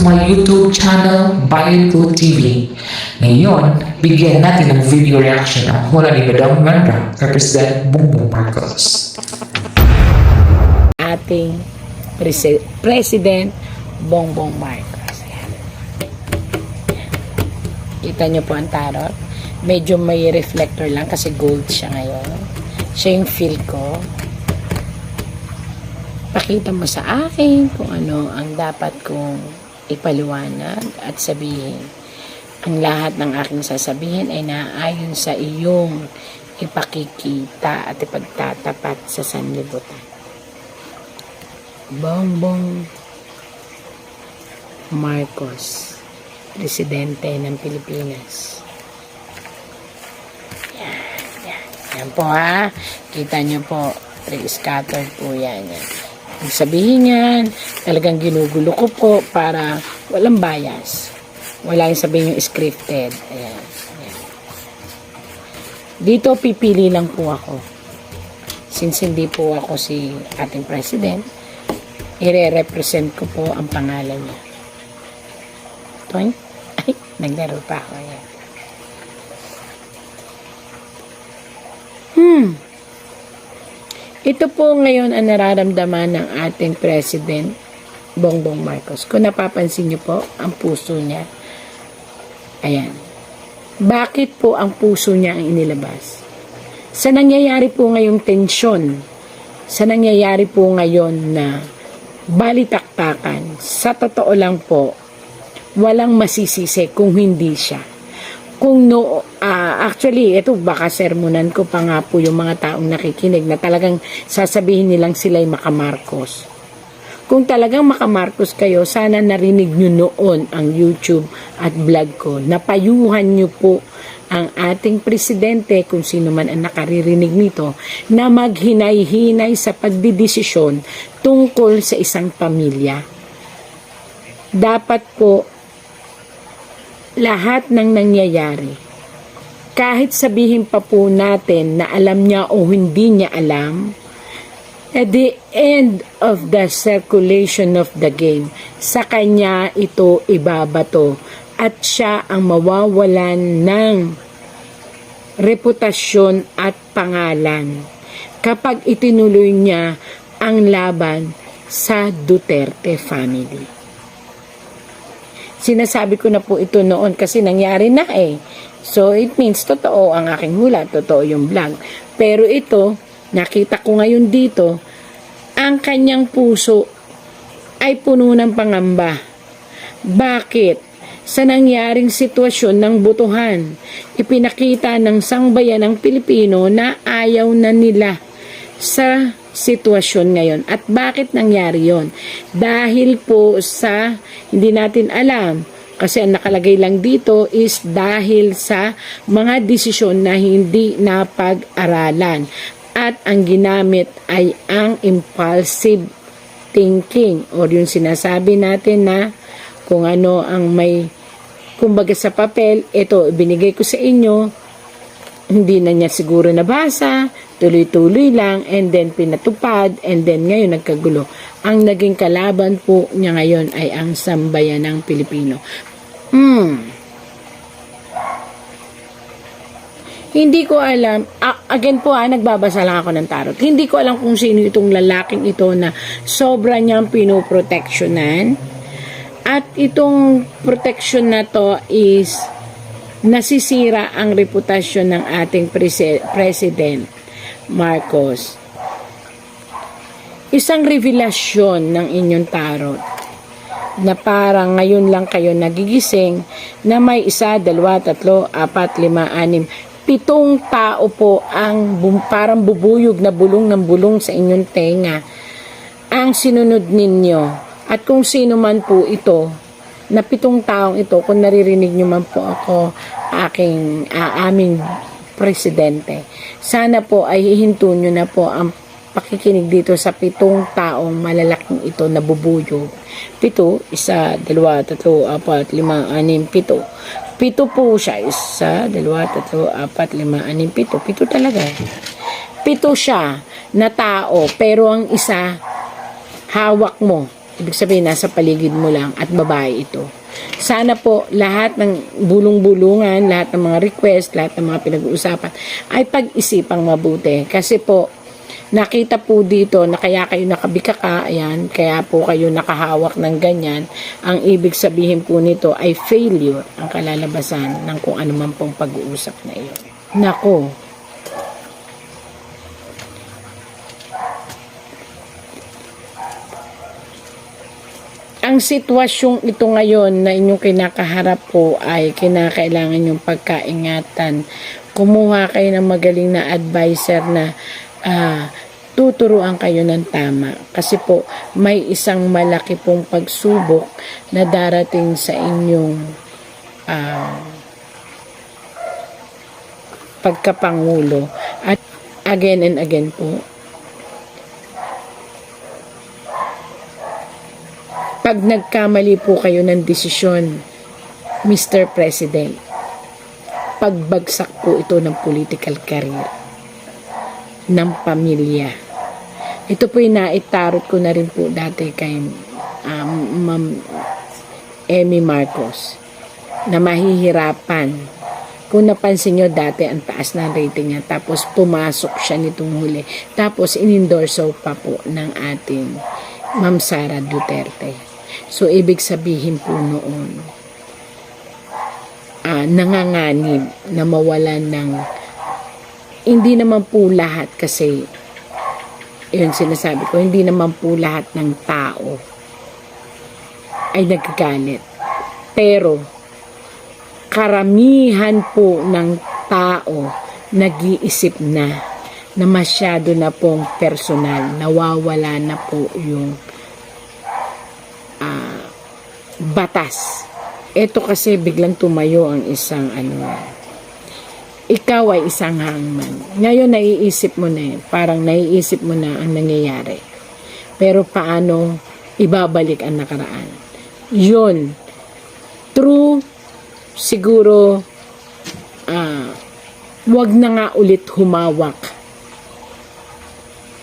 to my YouTube channel, Bayan Ko TV. Ngayon, bigyan natin ng video reaction ang hula ni Madam Ganda kay President Bongbong Marcos. Ating President Bongbong Marcos. Ayan. Kita nyo po ang tarot. Medyo may reflector lang kasi gold siya ngayon. Siya yung feel ko. Pakita mo sa akin kung ano ang dapat kong ipaliwanag at sabihin. Ang lahat ng aking sasabihin ay naayon sa iyong ipakikita at ipagtatapat sa sanlibutan. Bongbong Marcos, Presidente ng Pilipinas. Yan po ha. Kita nyo po. Scattered po yan. Ang sabihin yan, talagang ginugulo ko po para walang bias. Wala yung sabihin yung scripted. Ayan. Ayan. Dito pipili lang po ako. Since hindi po ako si ating president, i-represent ko po ang pangalan niya. Toink? Ay, naglaro pa ako. Ayan. Ito po ngayon ang nararamdaman ng ating President Bongbong Marcos. Kung napapansin niyo po, ang puso niya. Ayan. Bakit po ang puso niya ang inilabas? Sa nangyayari po ngayong tensyon, sa nangyayari po ngayon na balitaktakan, sa totoo lang po, walang masisisi kung hindi siya. Kung actually, ito baka sermonan ko pa nga po yung mga taong nakikinig na talagang sasabihin nilang sila'y makamarcos. Kung talagang makamarcos kayo, sana narinig nyo noon ang YouTube at vlog ko. Napayuhan nyo po ang ating presidente, kung sino man ang nakaririnig nito, na maghinay-hinay sa pagdidesisyon tungkol sa isang pamilya. Dapat po lahat ng nangyayari, kahit sabihin pa po natin na alam niya o hindi niya alam, at the end of the circulation of the game, sa kanya ito ibabato at siya ang mawawalan ng reputasyon at pangalan kapag itinuloy niya ang laban sa Duterte family. Sinasabi ko na po ito noon kasi nangyari na eh. So, it means totoo ang aking hula, totoo yung vlog. Pero ito, nakita ko ngayon dito, ang kanyang puso ay puno ng pangamba. Bakit? Sa nangyaring sitwasyon ng butuhan, ipinakita ng sangbayan ng Pilipino na ayaw na nila sa sitwasyon ngayon. At bakit nangyari yon? Dahil po sa, hindi natin alam, kasi ang nakalagay lang dito is dahil sa mga desisyon na hindi napag-aralan. At ang ginamit ay ang impulsive thinking o yung sinasabi natin na kung ano ang may, kumbaga sa papel, ito binigay ko sa inyo, hindi na niya siguro nabasa, tuloy-tuloy lang, and then pinatupad, and then ngayon nagkagulo. Ang naging kalaban po niya ngayon ay ang sambayan ng Pilipino. Hindi ko alam, again po nagbabasa lang ako ng tarot. Hindi ko alam kung sino itong lalaking ito na sobra niyang pinoproteksyonan. At itong protection na to is nasisira ang reputasyon ng ating President Marcos. Isang revelasyon ng inyong tarot na parang ngayon lang kayo nagigising na may 1, 2, 3, 4, 5, 6, 7 tao po ang parang bubuyog na bulong ng bulong sa inyong tenga ang sinunod ninyo. At kung sino man po ito, na 7 taong ito, kung naririnig nyo man po ako, aming presidente, sana po ay hihinto nyo na po ang pakikinig dito sa 7 taong malalaking ito na bubuyog. 7, 1, 2, 3, 4, 5, 6, 7. 7 po siya. 1, 2, 3, 4, 5, 6, 7. 7 talaga. 7 siya na tao, pero ang isa, hawak mo. Ibig sabihin, nasa paligid mo lang at babae ito. Sana po lahat ng bulong-bulungan, lahat ng mga request, lahat ng mga pinag-uusapan ay pag-isipang mabuti. Kasi po, nakita po dito na kaya kayo nakabikaka, ayan, kaya po kayo nakahawak ng ganyan. Ang ibig sabihin po nito ay failure ang kalalabasan ng kung ano man pong pag-uusap na iyon. Nako, ang sitwasyong ito ngayon na inyong kinakaharap po ay kinakailangan yung pagkaingatan. Kumuha kayo ng magaling na advisor na tuturuan kayo ng tama. Kasi po, may isang malaki pong pagsubok na darating sa inyong pagkapangulo. At again and again po, pag nagkamali po kayo ng desisyon, Mr. President, pagbagsak po ito ng political career, ng pamilya. Ito po yung naitarot ko na rin po dati kay Ma'am Amy Marcos, na mahihirapan. Kung napansin nyo dati, ang taas ng rating niya, tapos pumasok siya nitong huli, tapos inendorso pa po ng ating Ma'am Sara Duterte. So, ibig sabihin po noon, nanganganib na mawalan ng, hindi naman po lahat kasi, yun sinasabi ko, hindi naman po lahat ng tao ay nagagalit. Pero, karamihan po ng tao nag-iisip na masyado na pong personal, nawawala na po yung batas. Ito kasi biglang tumayo ang isang ikaw ay isang hangman. Ngayon naiisip mo na parang naiisip mo na ang nangyayari. Pero paano ibabalik ang nakaraan? Yun. True, siguro wag na nga ulit humawak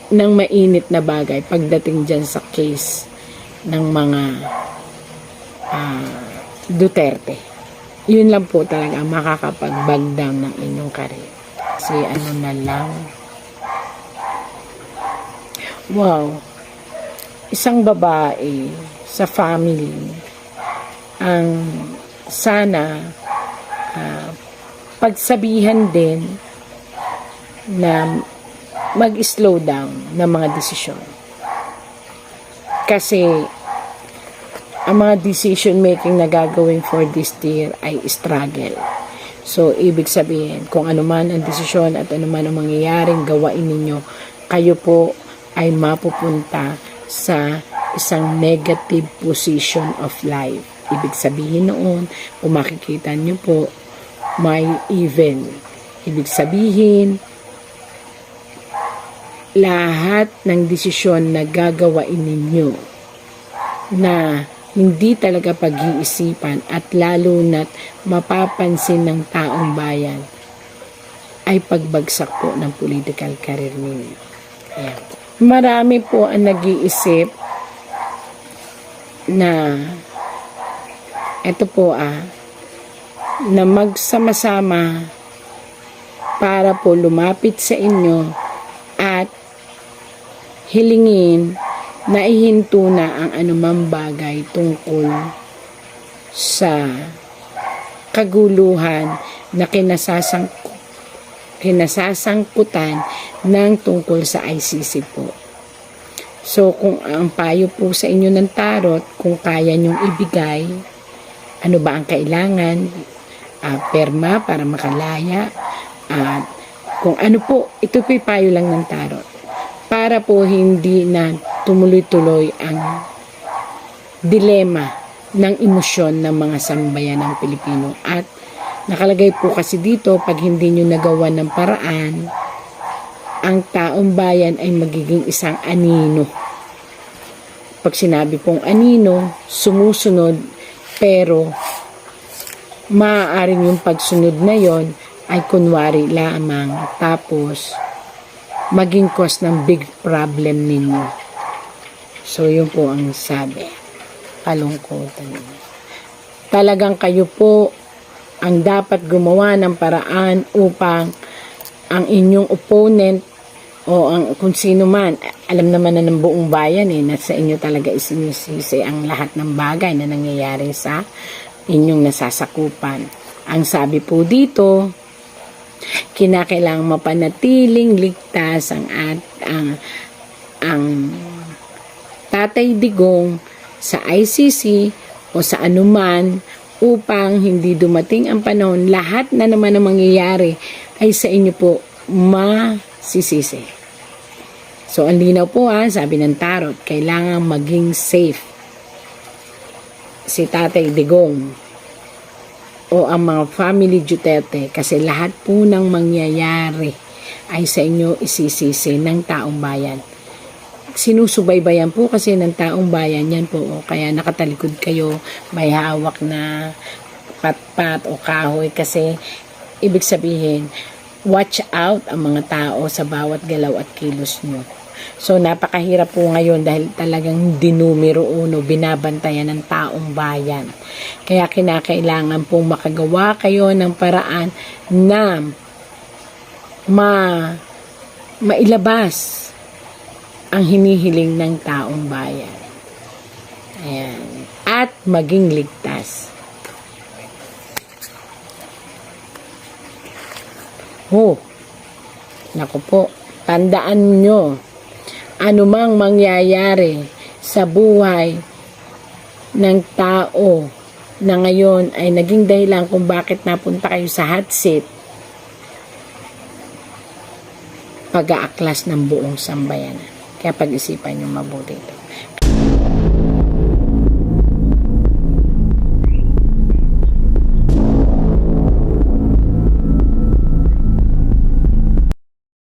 ng mainit na bagay pagdating dyan sa case ng mga Duterte. Yun lang po talaga makakapag-bagdam ng inyong karir. Kasi na lang. Wow. Isang babae sa family ang sana pagsabihan din na mag-slow down ng mga desisyon. Kasi ang mga decision making na gagawin for this year ay struggle. So, ibig sabihin, kung ano man ang desisyon at ano man ang mangyayaring gawain ninyo, kayo po ay mapupunta sa isang negative position of life. Ibig sabihin noon, kung makikita nyo po, may evil. Ibig sabihin, lahat ng desisyon na gagawain ninyo na hindi talaga pag-iisipan at lalo na't mapapansin ng taong bayan ay pagbagsak po ng political career ninyo. Ayan. Marami po ang nag-iisip na ito po na magsama-sama para po lumapit sa inyo at hilingin na ihinto na ang anumang bagay tungkol sa kaguluhan na kinasasangkutan ng tungkol sa ICC po. So, kung ang payo po sa inyo ng tarot, kung kaya nyong ibigay, ano ba ang kailangan, perma para makalaya, at kung ano po, ito po'y payo lang ng tarot. Para po hindi na tumuloy-tuloy ang dilema ng emosyon ng mga sambayan ng Pilipino. At nakalagay po kasi dito, pag hindi nyo nagawa ng paraan, ang taong bayan ay magiging isang anino. Pag sinabi pong anino, sumusunod, pero maaaring yung pagsunod na yon ay kunwari lamang, tapos maging cause ng big problem ninyo. So, yun po ang sabi. Kalungkutan. Talagang kayo po ang dapat gumawa ng paraan upang ang inyong opponent o ang kung sino man, alam naman na ng buong bayan nasa inyo talaga isinisisi ang lahat ng bagay na nangyayari sa inyong nasasakupan. Ang sabi po dito, kinakailangang mapanatiling ligtas ang Tatay Digong sa ICC o sa anuman upang hindi dumating ang panahon lahat na naman ang mangyayari ay sa inyo po masisisi. So, ang linaw po sabi ng tarot, kailangan maging safe si Tatay Digong o ang mga family Duterte kasi lahat po ng mangyayari ay sa inyo isisisi ng taong bayan. Sinusubaybayan po kasi ng taong bayan yan po. Kaya nakatalikod kayo, may hawak na patpat o kahoy kasi ibig sabihin, watch out ang mga tao sa bawat galaw at kilos nyo. So, napakahirap po ngayon dahil talagang dinumero uno, binabantayan ng taong bayan. Kaya kinakailangan pong makagawa kayo ng paraan na mailabas ang hinihiling ng taong bayan. Ayan. At maging ligtas. Naku po, tandaan nyo, anumang mangyayari sa buhay ng tao na ngayon ay naging dahilan kung bakit napunta kayo sa hot seat, pag-aaklas ng buong sambayanan. Kaya pag-isipan nyo mabuti ito.